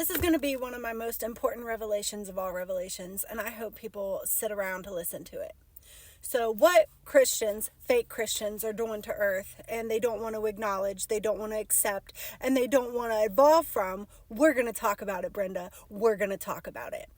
This is going to be one of my most important revelations of all revelations, and I hope people sit around to listen to it. So what Christians, fake Christians, are doing to earth, and they don't want to acknowledge, they don't want to accept, and they don't want to evolve from, we're going to talk about it, Brenda. We're going to talk about it.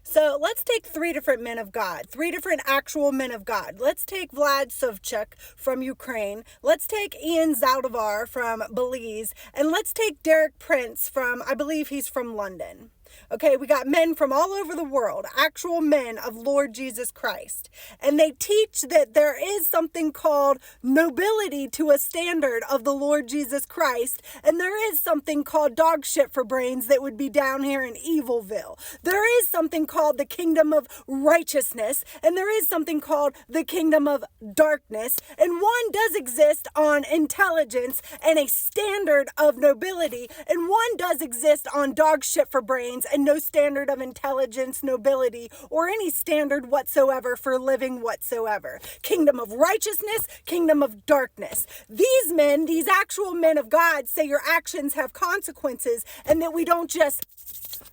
So let's take 3 different men of God, 3 different actual men of God. Let's take Vlad Savchuk from Ukraine. Let's take Ian Zaldivar from Belize. And let's take Derek Prince from, I believe he's from London. Okay, we got men from all over the world, actual men of Lord Jesus Christ. And they teach that there is something called nobility to a standard of the Lord Jesus Christ. And there is something called dog shit for brains that would be down here in Evilville. There is something called the kingdom of righteousness. And there is something called the kingdom of darkness. And one does exist on intelligence and a standard of nobility. And one does exist on dog shit for brains and no standard of intelligence, nobility, or any standard whatsoever for living whatsoever. Kingdom of righteousness, kingdom of darkness. These men, these actual men of God, say your actions have consequences and that we don't just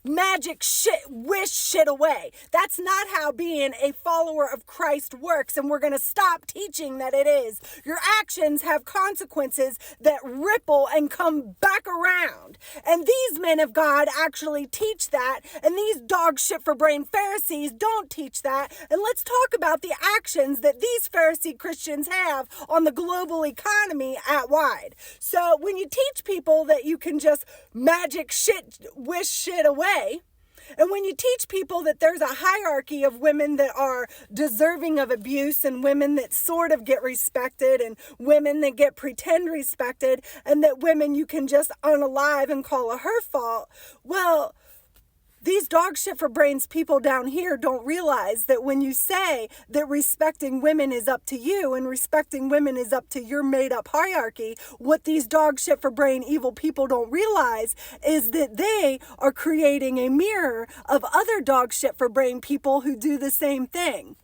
magic shit, wish shit away. That's not how being a follower of Christ works, and we're going to stop teaching that it is. Your actions have consequences that ripple and come back around. And these men of God actually teach that, and these dog shit for brain Pharisees don't teach that. And let's talk about the actions that these Pharisee Christians have on the global economy at wide. So when you teach people that you can just magic shit, wish shit away, and when you teach people that there's a hierarchy of women that are deserving of abuse and women that sort of get respected and women that get pretend respected and that women you can just unalive and call a her fault, well, these dog shit for brains people down here don't realize that when you say that respecting women is up to you and respecting women is up to your made up hierarchy, what these dog shit for brain evil people don't realize is that they are creating a mirror of other dog shit for brain people who do the same thing.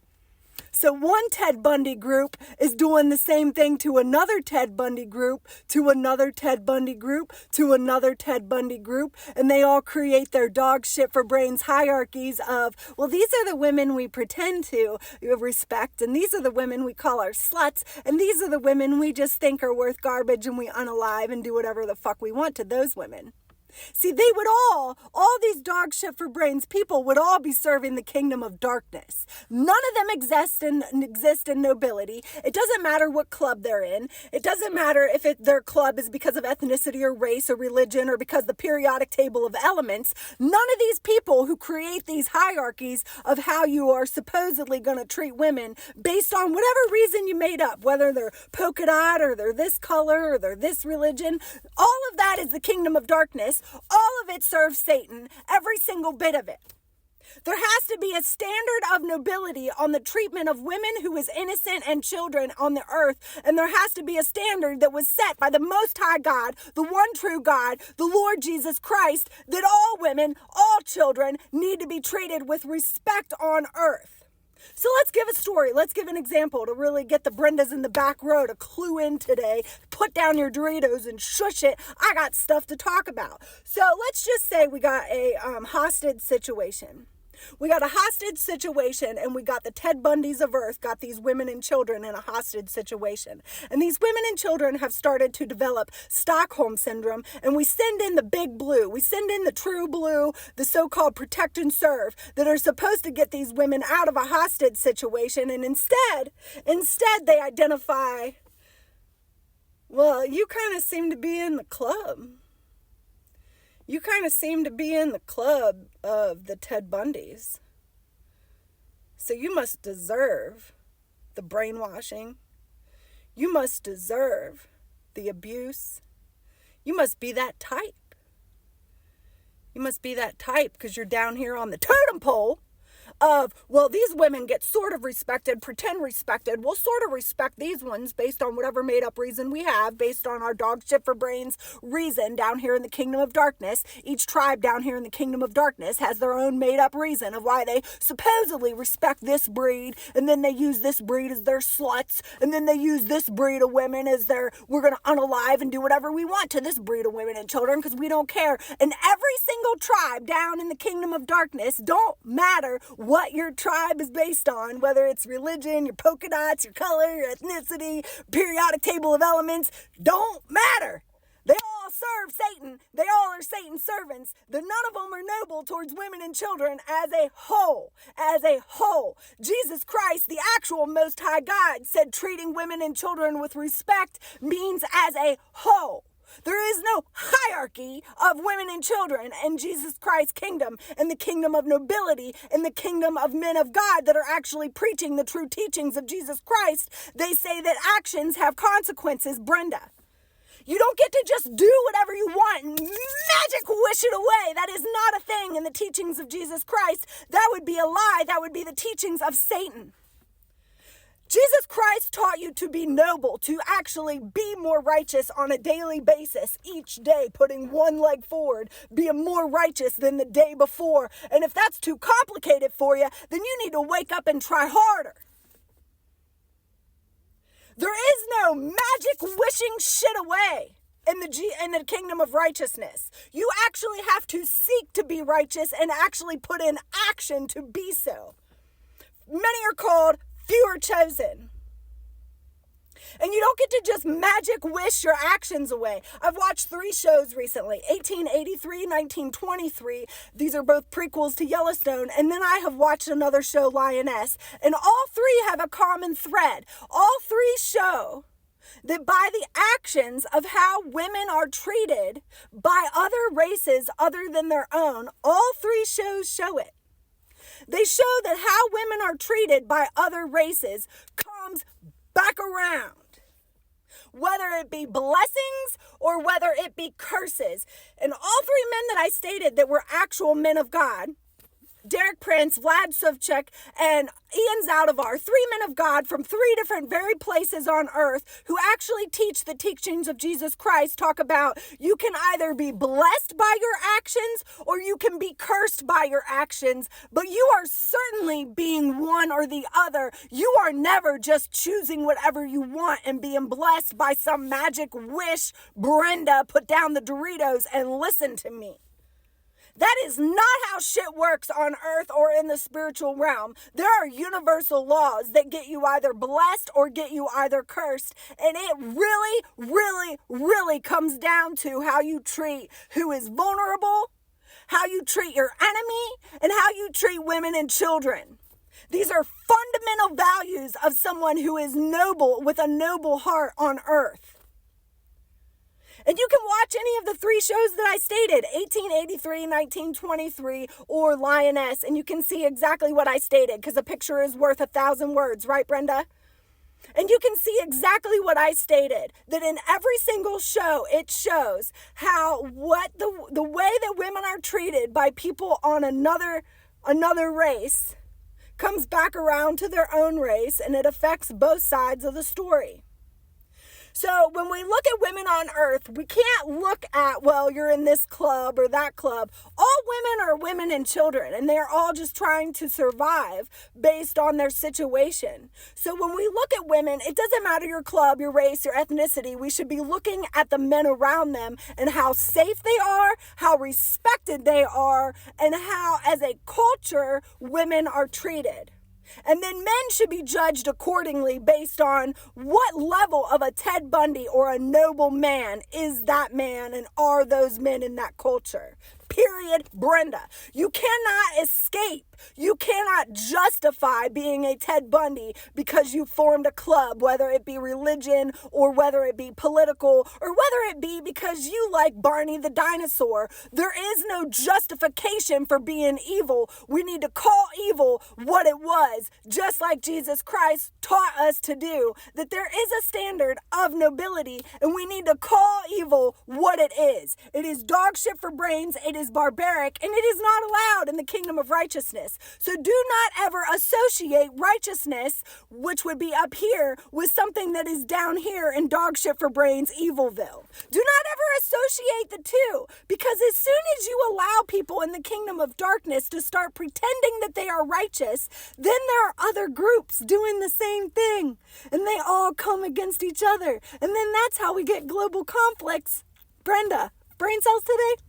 So one Ted Bundy group is doing the same thing to another Ted Bundy group, to another Ted Bundy group, to another Ted Bundy group, and they all create their dog shit for brains hierarchies of, well, these are the women we pretend to respect, and these are the women we call our sluts, and these are the women we just think are worth garbage and we unalive and do whatever the fuck we want to those women. See, they would all these dog shit for brains people would all be serving the kingdom of darkness. None of them exist in nobility. It doesn't matter what club they're in. It doesn't matter if their club is because of ethnicity or race or religion or because the periodic table of elements. None of these people who create these hierarchies of how you are supposedly going to treat women based on whatever reason you made up, whether they're polka dot or they're this color or they're this religion, all of that is the kingdom of darkness. All of it serves Satan, every single bit of it. There has to be a standard of nobility on the treatment of women who is innocent and children on the earth. And there has to be a standard that was set by the Most High God, the one true God, the Lord Jesus Christ, that all women, all children need to be treated with respect on earth. So let's give a story. Let's give an example to really get the Brendas in the back row to clue in today. Put down your Doritos and shush it. I got stuff to talk about. So let's just say we got a hostage situation. We got a hostage situation and we got the Ted Bundys of earth, got these women and children in a hostage situation. And these women and children have started to develop Stockholm syndrome, and we send in the big blue. We send in the true blue, the so-called protect and serve that are supposed to get these women out of a hostage situation. And instead they identify, well, you kind of seem to be in the club. You kind of seem to be in the club of the Ted Bundys. So you must deserve the brainwashing. You must deserve the abuse. You must be that type. You must be that type because you're down here on the totem pole of, well, these women get sort of respected, pretend respected. We'll sort of respect these ones based on whatever made up reason we have, based on our dog shit for brains reason down here in the kingdom of darkness. Each tribe down here in the kingdom of darkness has their own made up reason of why they supposedly respect this breed, and then they use this breed as their sluts, and then they use this breed of women as their, we're going to unalive and do whatever we want to this breed of women and children because we don't care. And every single tribe down in the kingdom of darkness, don't matter what your tribe is based on, whether it's religion, your polka dots, your color, your ethnicity, periodic table of elements, don't matter. They all serve Satan. They all are Satan's servants. None of them are noble towards women and children as a whole. As a whole. Jesus Christ, the actual Most High God, said treating women and children with respect means as a whole. There is no hierarchy of women and children in Jesus Christ's kingdom, in the kingdom of nobility, in the kingdom of men of God that are actually preaching the true teachings of Jesus Christ. They say that actions have consequences, Brenda. You don't get to just do whatever you want and magic wish it away. That is not a thing in the teachings of Jesus Christ. That would be a lie. That would be the teachings of Satan. Jesus Christ taught you to be noble, to actually be more righteous on a daily basis, each day putting one leg forward, being more righteous than the day before. And if that's too complicated for you, then you need to wake up and try harder. There is no magic wishing shit away in the kingdom of righteousness. You actually have to seek to be righteous and actually put in action to be so. Many are called, few are chosen. And you don't get to just magic wish your actions away. I've watched 3 shows recently, 1883, 1923. These are both prequels to Yellowstone. And then I have watched another show, Lioness. And all 3 have a common thread. All 3 show that by the actions of how women are treated by other races other than their own, all 3 shows show it. They show that how women are treated by other races comes back around. Whether it be blessings or whether it be curses. And all 3 men that I stated that were actual men of God, Derek Prince, Vlad Savchuk, and Ian Zaldivar, 3 men of God from 3 different very places on earth who actually teach the teachings of Jesus Christ, talk about you can either be blessed by your actions or you can be cursed by your actions, but you are certainly being one or the other. You are never just choosing whatever you want and being blessed by some magic wish. Brenda, put down the Doritos and listen to me. That is not how shit works on earth or in the spiritual realm. There are universal laws that get you either blessed or get you either cursed. And it really, really, really comes down to how you treat who is vulnerable, how you treat your enemy, and how you treat women and children. These are fundamental values of someone who is noble with a noble heart on earth. And you can watch any of the 3 shows that I stated, 1883, 1923, or Lioness, and you can see exactly what I stated, because a picture is worth 1,000 words, right, Brenda? And you can see exactly what I stated, that in every single show, it shows how the way that women are treated by people on another race comes back around to their own race, and it affects both sides of the story. So when we look at women on earth, we can't look at, well, you're in this club or that club. All women are women and children, and they're all just trying to survive based on their situation. So when we look at women, it doesn't matter your club, your race, your ethnicity. We should be looking at the men around them and how safe they are, how respected they are, and how, as a culture, women are treated. And then men should be judged accordingly based on what level of a Ted Bundy or a noble man is that man, and are those men in that culture. Period, Brenda. You cannot escape. You cannot justify being a Ted Bundy because you formed a club, whether it be religion or whether it be political or whether it be because you like Barney the dinosaur. There is no justification for being evil. We need to call evil what it was, just like Jesus Christ taught us to do, that there is a standard of nobility and we need to call evil what it is. It is dog shit for brains, it is barbaric, and it is not allowed in the kingdom of righteousness. righteousness. So do not ever associate righteousness, which would be up here, with something that is down here in dog shit for brains, Evilville. Do not ever associate the two, because as soon as you allow people in the kingdom of darkness to start pretending that they are righteous, then there are other groups doing the same thing, and they all come against each other, and then that's how we get global conflicts. Brenda, brain cells today?